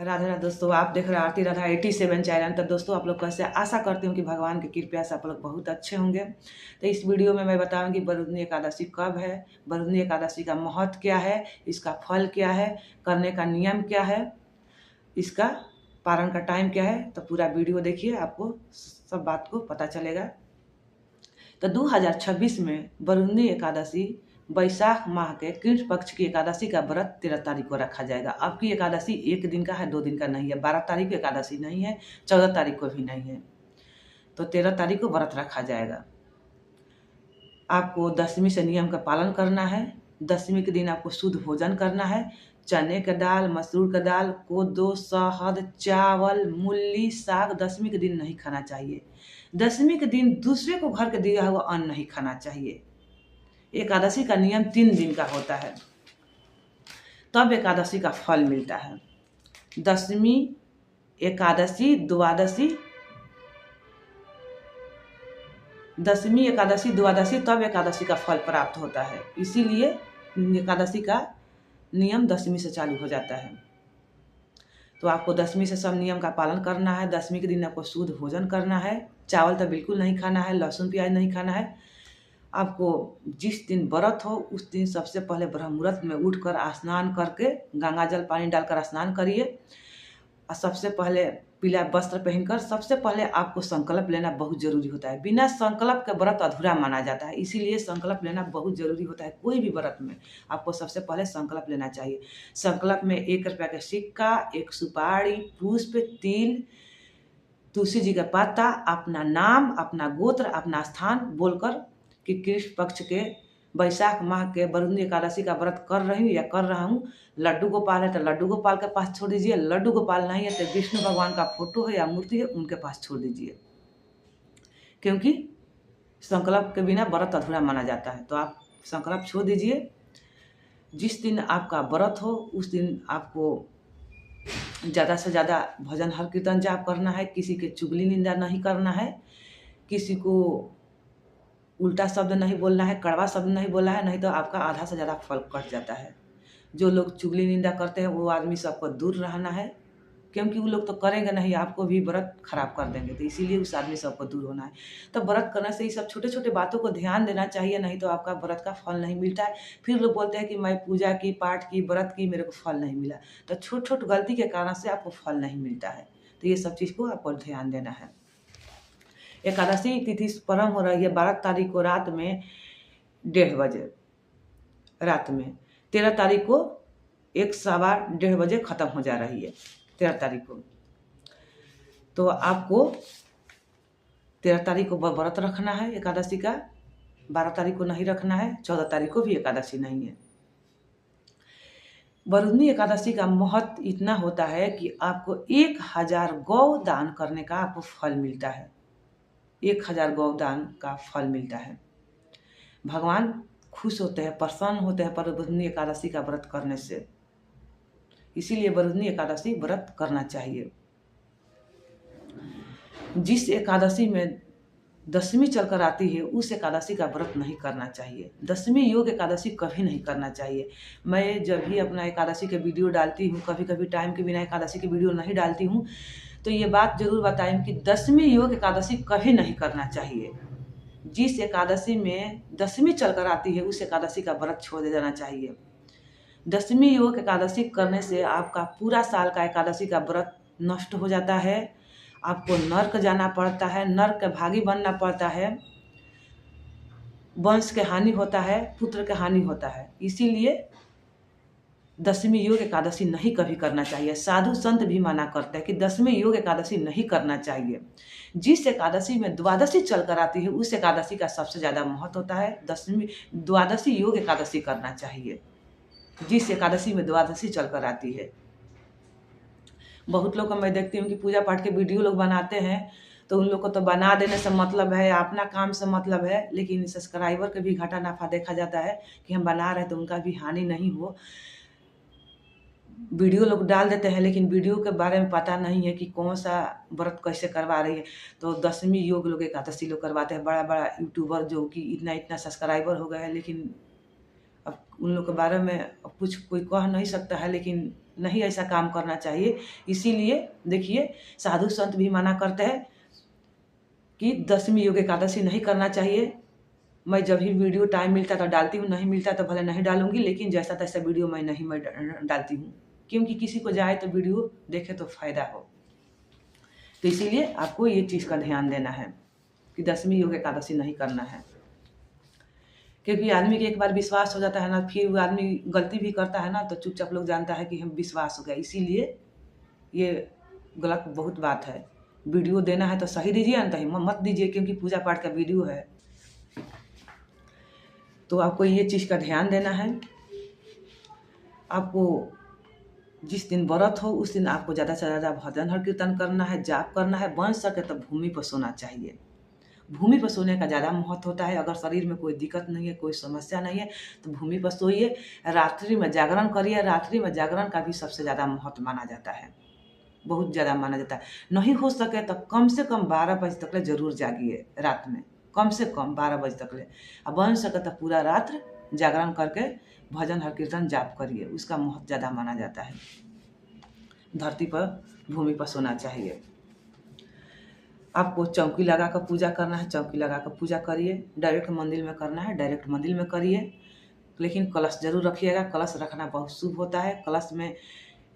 राधे राधे दोस्तों, आप देख रहे हैं आरती राधा 87 चैनल। तो दोस्तों आप लोग कैसे, आशा करती हूँ कि भगवान की कृपा से आप लोग बहुत अच्छे होंगे। तो इस वीडियो में मैं बताऊंगी बरूदनी एकादशी कब है, बरूदनी एकादशी का महत्व क्या है, इसका फल क्या है, करने का नियम क्या है, इसका पारण का टाइम क्या है। तो पूरा वीडियो देखिए, आपको सब बात को पता चलेगा। तो 2026 में बरूदनी एकादशी वैशाख माह के कृष्ण पक्ष की एकादशी का व्रत 13 तारीख को रखा जाएगा। अब की एकादशी एक दिन का है, 2 दिन का नहीं है। 12 तारीख को एकादशी नहीं है, 14 तारीख को भी नहीं है। तो 13 तारीख को व्रत रखा जाएगा। आपको दशमी से नियम का पालन करना है। दशमी के दिन आपको शुद्ध भोजन करना है। चने का दाल, मसूर का दाल, कोदो, शहद, चावल, मूली, साग दशमी के दिन नहीं खाना चाहिए। दशमी के दिन दूसरे को घर के दिया हुआ अन्न नहीं खाना चाहिए। एकादशी का नियम 3 दिन का होता है, तब एकादशी का फल मिलता है। दशमी, एकादशी, द्वादशी, दशमी, एकादशी, द्वादशी, तब एकादशी का फल प्राप्त होता है। इसीलिए एकादशी का नियम दशमी से चालू हो जाता है। तो आपको दशमी से सब नियम का पालन करना है। दशमी के दिन आपको शुद्ध भोजन करना है। चावल तो बिल्कुल नहीं खाना है, लहसुन प्याज नहीं खाना है। आपको जिस दिन व्रत हो उस दिन सबसे पहले ब्रह्म मुहूर्त में उठकर स्नान करके गंगा जल पानी डालकर स्नान करिए। और सबसे पहले पीला वस्त्र पहनकर सबसे पहले आपको संकल्प लेना बहुत जरूरी होता है। बिना संकल्प के व्रत अधूरा माना जाता है, इसीलिए संकल्प लेना बहुत जरूरी होता है। कोई भी व्रत में आपको सबसे पहले संकल्प लेना चाहिए। संकल्प में 1 रुपया का सिक्का, 1 सुपारी, पुष्प, तिल, तुलसी जी का पत्ता, अपना नाम, अपना गोत्र, अपना स्थान बोलकर कि कृष्ण पक्ष के वैशाख माह के बरूदनी एकादशी का व्रत कर रही हूँ या कर रहा हूँ। लड्डू गोपाल है तो लड्डू गोपाल के पास छोड़ दीजिए। लड्डू गोपाल नहीं है तो विष्णु भगवान का फोटो है या मूर्ति है, उनके पास छोड़ दीजिए, क्योंकि संकल्प के बिना व्रत अधूरा माना जाता है। तो आप संकल्प छोड़ दीजिए। जिस दिन आपका व्रत हो उस दिन आपको ज़्यादा से ज़्यादा भजन हर कीर्तन जाप करना है। किसी के चुगली निंदा नहीं करना है, किसी को उल्टा शब्द नहीं बोलना है, कड़वा शब्द नहीं बोलना है, नहीं तो आपका आधा से ज़्यादा फल कट जाता है। जो लोग चुगली निंदा करते हैं वो आदमी से आपको दूर रहना है, क्योंकि वो लोग तो करेंगे नहीं, आपको भी व्रत खराब कर देंगे। तो इसीलिए उस आदमी से आपको दूर होना है। तो व्रत करने से ये सब छोटे छोटे बातों को ध्यान देना चाहिए, नहीं तो आपका व्रत का फल नहीं मिलता है। फिर लोग बोलते हैं कि मैं पूजा की, पाठ की, व्रत की, मेरे को फल नहीं मिला। तो छोट छोट गलती के कारण से आपको फल नहीं मिलता है। तो ये सब चीज़ को आपको ध्यान देना है। एकादशी तिथि प्रारंभ हो रही है 12 तारीख को रात में 1:30 बजे रात में। 13 तारीख को 1:15 बजे ख़त्म हो जा रही है 13 तारीख को। तो आपको 13 तारीख को व्रत रखना है एकादशी का। 12 तारीख को नहीं रखना है, 14 तारीख को भी एकादशी नहीं है। बरूदनी एकादशी का महत्व इतना होता है कि आपको 1000 गौ दान करने का आपको फल मिलता है। 1000 गौ दान का फल मिलता है। भगवान खुश होते हैं, प्रसन्न होते हैं बरूदनी एकादशी का व्रत करने से। इसीलिए बरूदनी एकादशी व्रत करना चाहिए। जिस एकादशी में दशमी चलकर आती है उस एकादशी का व्रत नहीं करना चाहिए। दशमी योग एकादशी कभी नहीं करना चाहिए। मैं जब भी अपना एकादशी के वीडियो डालती हूँ, कभी कभी टाइम के बिना एकादशी के वीडियो नहीं डालती हूँ, तो ये बात जरूर बताएं कि दशमी योग एकादशी कभी नहीं करना चाहिए। जिस एकादशी में दशमी चलकर आती है उस एकादशी का व्रत छोड़ देना चाहिए। दशमी योग एकादशी करने से आपका पूरा साल का एकादशी का व्रत नष्ट हो जाता है। आपको नर्क जाना पड़ता है, नर्क के भागी बनना पड़ता है, वंश के हानि होता है, पुत्र के हानि होता है। इसीलिए दशमी योग एकादशी नहीं कभी करना चाहिए। साधु संत भी मना करते हैं कि दशमी योग एकादशी नहीं करना चाहिए। जिस एकादशी में द्वादशी चलकर आती है उस एकादशी का सबसे ज़्यादा महत्व होता है। दशमी द्वादशी योग एकादशी करना चाहिए, जिस एकादशी में द्वादशी चलकर आती है। बहुत लोग को मैं देखती हूँ कि पूजा पाठ के वीडियो लोग बनाते हैं, तो उन लोग को तो बना देने से मतलब है, अपना काम से मतलब है, लेकिन सब्सक्राइबर के भी घाटा नाफा देखा जाता है कि हम बना रहे हैं तो उनका भी हानि नहीं हो। वीडियो लोग डाल देते हैं लेकिन वीडियो के बारे में पता नहीं है कि कौन सा व्रत कैसे करवा रही है। तो दशमी योग लोग एकादशी लोग करवाते हैं, बड़ा बड़ा यूट्यूबर जो कि इतना इतना सब्सक्राइबर हो गए हैं, लेकिन अब उन लोग के बारे में कुछ कोई कह नहीं सकता है। लेकिन नहीं ऐसा काम करना चाहिए। इसीलिए देखिए साधु संत भी मना करते हैं कि दशमी योग एकादशी नहीं करना चाहिए। मैं जब भी वीडियो टाइम मिलता तो डालती हूँ, नहीं मिलता तो भले नहीं डालूंगी, लेकिन जैसा तैसा वीडियो मैं डालती हूँ, क्योंकि किसी को जाए तो वीडियो देखे तो फायदा हो। तो इसीलिए आपको ये चीज़ का ध्यान देना है कि दशमी योग एकादशी नहीं करना है, क्योंकि आदमी के एक बार विश्वास हो जाता है ना, फिर वो आदमी गलती भी करता है ना तो चुपचाप लोग जानता है कि हम विश्वास हो गया। इसीलिए ये गलत बहुत बात है। वीडियो देना है तो सही दीजिए, नहीं मत दीजिए, क्योंकि पूजा पाठ का वीडियो है। तो आपको ये चीज़ का ध्यान देना है। आपको जिस दिन व्रत हो उस दिन आपको ज़्यादा से ज़्यादा भजन हर कीर्तन करना है, जाप करना है। बन सके तो भूमि पर सोना चाहिए। भूमि पर सोने का ज़्यादा महत्व होता है। अगर शरीर में कोई दिक्कत नहीं है, कोई समस्या नहीं है, तो भूमि पर सोइए। रात्रि में जागरण करिए। रात्रि में जागरण का भी सबसे ज़्यादा महत्व माना जाता है, बहुत ज़्यादा माना जाता है। नहीं हो सके तो कम से कम 12 बजे तक जरूर जागिए रात में, कम से कम 12 बजे तक ले। अब बन सके तो पूरा रात्र जागरण करके भजन हर कीर्तन जाप करिए, उसका महत्व ज़्यादा माना जाता है। धरती पर भूमि पर सोना चाहिए। आपको चौकी लगा कर पूजा करना है, चौकी लगा कर पूजा करिए। डायरेक्ट मंदिर में करना है, डायरेक्ट मंदिर में करिए, लेकिन कलश जरूर रखिएगा। कलश रखना बहुत शुभ होता है। कलश में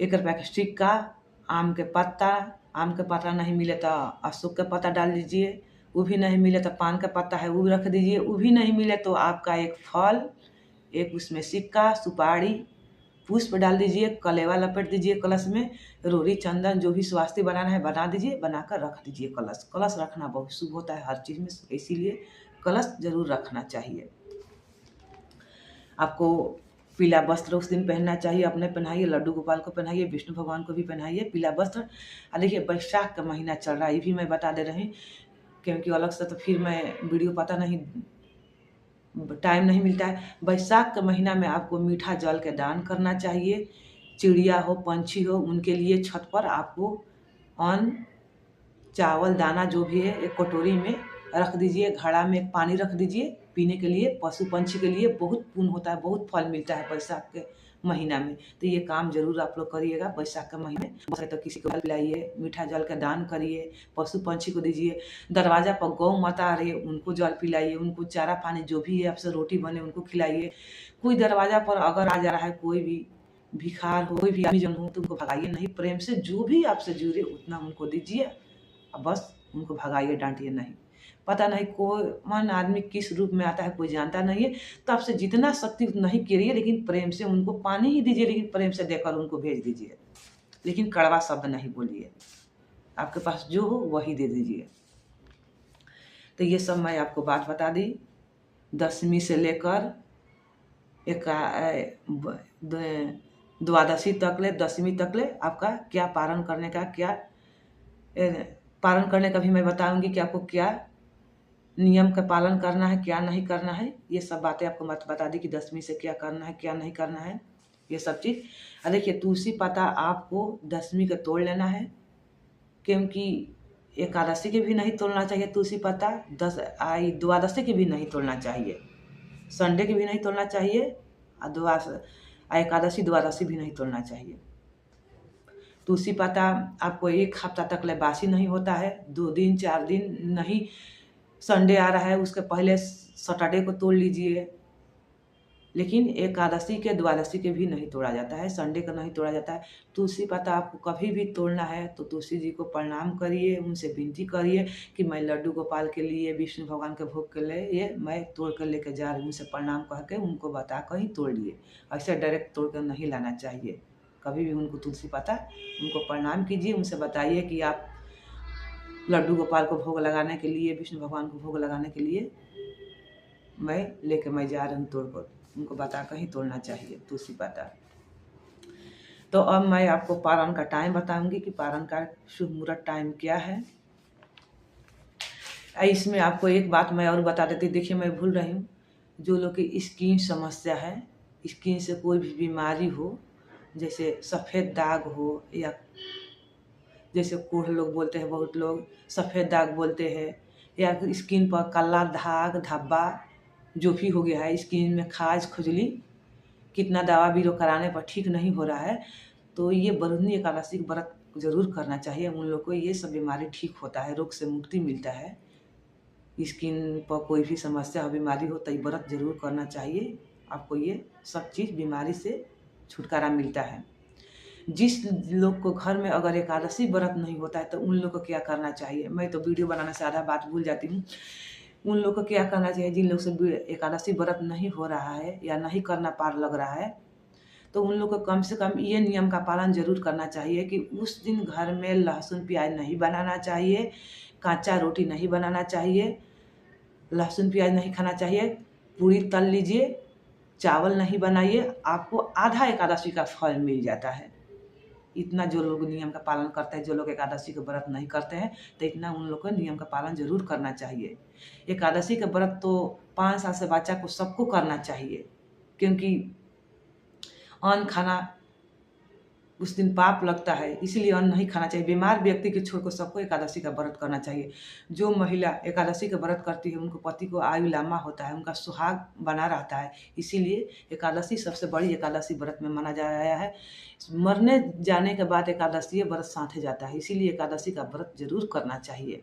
1 रुपया का सिक्का, आम के पत्ता नहीं मिले तो अशोक के पत्ता डाल दीजिए, वो भी नहीं मिले तो पान का पत्ता है वो रख दीजिए, वो भी नहीं मिले तो आपका एक फल, एक उसमें सिक्का, सुपारी, पुष्प डाल दीजिए, कलेवा लपेट दीजिए कलश में, रोरी चंदन जो भी स्वास्थ्य बनाना है बना दीजिए, बनाकर रख दीजिए। कलश रखना बहुत शुभ होता है हर चीज़ में, इसीलिए कलश जरूर रखना चाहिए। आपको पीला वस्त्र उस दिन पहनना चाहिए, अपने पहनाइए, लड्डू गोपाल को पहनाइए, विष्णु भगवान को भी पहनाइए पीला वस्त्र। देखिए बैसाख का महीना चल रहा है, ये भी मैं बता दे रही, क्योंकि अलग से तो फिर मैं वीडियो पता नहीं, टाइम नहीं मिलता है। बैसाख के महीना में आपको मीठा जल के दान करना चाहिए। चिड़िया हो, पंछी हो, उनके लिए छत पर आपको अन्न, चावल, दाना जो भी है एक कटोरी में रख दीजिए, घड़ा में एक पानी रख दीजिए पीने के लिए। पशु पंछी के लिए बहुत पुण्य होता है, बहुत फल मिलता है बैसाख के महीना में। तो ये काम जरूर आप लोग करिएगा बैसाख के महीने में। तो किसी को जल पिलाइए, मीठा जल का दान करिए, पशु पंछी को दीजिए। दरवाजा पर गौ माता आ रही है उनको जल पिलाइए, उनको चारा पानी जो भी है आपसे रोटी बने उनको खिलाइए। कोई दरवाजा पर अगर आ जा रहा है कोई भी भिखार हो, कोई भी आदमी जन हो, तो उनको भगाइए नहीं, प्रेम से जो भी आपसे जुड़े उतना उनको दीजिए, बस उनको भगाइए, डांटिए नहीं। पता नहीं कौन आदमी किस रूप में आता है, कोई जानता नहीं है। तो आपसे जितना शक्ति उतना ही करिए, लेकिन प्रेम से उनको पानी ही दीजिए, लेकिन प्रेम से देकर उनको भेज दीजिए, लेकिन कड़वा शब्द नहीं बोलिए। आपके पास जो हो वही दे दीजिए। तो ये सब मैं आपको बात बता दी। दशमी से लेकर द्वादशी तक ले, दशमी तक ले आपका क्या पारण करने का, क्या पालन करने का भी मैं बताऊंगी कि आपको क्या नियम का पालन करना है, क्या नहीं करना है। ये सब बातें आपको मत बता दी कि दशमी से क्या करना है, क्या नहीं करना है, ये सब चीज़। देखिए तुलसी पत्ता आपको दशमी का तोड़ लेना है, क्योंकि एकादशी के भी नहीं तोड़ना चाहिए तुलसी पत्ता, द्वादशी के भी नहीं तोड़ना चाहिए, संडे के भी नहीं तोड़ना चाहिए, और एकादशी द्वादशी भी नहीं तोड़ना चाहिए। तुलसी पत्ता आपको 1 हफ्ता तक ले बासी नहीं होता है, 2 दिन 4 दिन नहीं। संडे आ रहा है उसके पहले सैटरडे को तोड़ लीजिए, लेकिन एकादशी के द्वादशी के भी नहीं तोड़ा जाता है, संडे का नहीं तोड़ा जाता है। तुलसी पत्ता आपको कभी भी तोड़ना है तो तुलसी जी को प्रणाम करिए, उनसे विनती करिए कि मैं लड्डू गोपाल के लिए, विष्णु भगवान के भोग के लिए मैं तोड़ कर लेकर जा रही हूँ। उनसे प्रणाम करके उनको बता कर ही तोड़ लिए, ऐसे डायरेक्ट तोड़ कर नहीं लाना चाहिए कभी भी। उनको तुलसी पत्ता उनको प्रणाम कीजिए, उनसे बताइए कि आप लड्डू गोपाल को भोग लगाने के लिए, विष्णु भगवान को भोग लगाने के लिए मैं जा रही हूँ तोड़कर, उनको बता कर ही तोड़ना चाहिए तुलसी पत्ता। तो अब मैं आपको पारण का टाइम बताऊंगी कि पारण का शुभ मुहूर्त टाइम क्या है। इसमें आपको एक बात मैं और बता देती, देखिए मैं भूल रही हूँ, जो लोग की स्किन समस्या है, स्किन से कोई भी बीमारी हो, जैसे सफ़ेद दाग हो, या जैसे कोढ़ लोग बोलते हैं, बहुत लोग सफ़ेद दाग बोलते हैं, या स्किन पर काला दाग धब्बा जो भी हो गया है, स्किन में खाज खुजली, कितना दवा बीरो कराने पर ठीक नहीं हो रहा है, तो ये बरुन्नी एकादशी का व्रत जरूर करना चाहिए। उन लोग को ये सब बीमारी ठीक होता है, रोग से मुक्ति मिलता है। स्किन पर कोई भी समस्या हो, बीमारी हो तो ये व्रत जरूर करना चाहिए। आपको ये सब चीज़ बीमारी से छुटकारा मिलता है। जिस लोग को घर में अगर एकादशी व्रत नहीं होता है तो उन लोग को क्या करना चाहिए, मैं तो वीडियो बनाने से आधा बात भूल जाती हूँ। उन लोग को क्या करना चाहिए, जिन लोग से एकादशी व्रत नहीं हो रहा है या नहीं करना पार लग रहा है, तो उन लोग को कम से कम ये नियम का पालन जरूर करना चाहिए कि उस दिन घर में लहसुन प्याज नहीं बनाना चाहिए, कांचा रोटी नहीं बनाना चाहिए, लहसुन प्याज नहीं खाना चाहिए, पूरी तल लीजिए, चावल नहीं बनाइए। आपको आधा एकादशी का फल मिल जाता है। इतना जो लोग नियम का पालन करते हैं, जो लोग एकादशी का व्रत नहीं करते हैं, तो इतना उन लोग को नियम का पालन जरूर करना चाहिए। एकादशी का व्रत तो 5 साल से बच्चा को सबको करना चाहिए, क्योंकि अन्न खाना उस दिन पाप लगता है, इसीलिए अन्न नहीं खाना चाहिए। बीमार व्यक्ति के छोड़ को सबको एकादशी का व्रत करना चाहिए। जो महिला एकादशी का व्रत करती है उनको पति को आयु लंबा होता है, उनका सुहाग बना रहता है। इसीलिए एकादशी सबसे बड़ी एकादशी व्रत में माना जाया है। मरने जाने के बाद एकादशी व्रत साथे जाता है, इसीलिए एकादशी का व्रत जरूर करना चाहिए।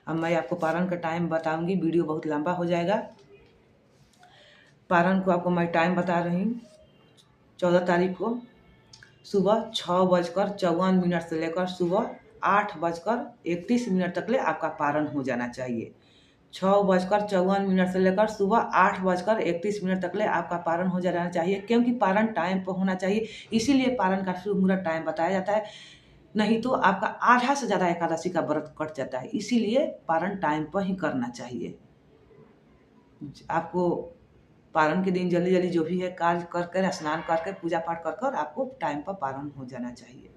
अब मैं आपको पारण का टाइम बताऊंगी, वीडियो बहुत लंबा हो जाएगा। पारण को आपको मैं टाइम बता रही हूँ। 14 तारीख को सुबह 6:54 से लेकर सुबह 8:31 तक ले आपका पारण हो जाना चाहिए। 6:54 से लेकर सुबह 8:31 तक ले आपका पारण हो जाना चाहिए, क्योंकि पारण टाइम पर होना चाहिए। इसीलिए पारण का शुभ मुहूर्त टाइम बताया जाता है, नहीं तो आपका आधा से ज़्यादा एकादशी का व्रत कट जाता है। इसीलिए पारण टाइम पर ही करना चाहिए। आपको पारण के दिन जल्दी जल्दी जो भी है कार्य कर स्नान करके पूजा पाठ कर आपको टाइम पर पारण हो जाना चाहिए।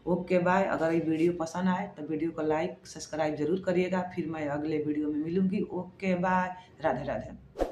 Okay bye. अगर ये वीडियो पसंद आए तो वीडियो को लाइक सब्सक्राइब जरूर करिएगा। फिर मैं अगले वीडियो में मिलूंगी। Okay bye. राधे राधे।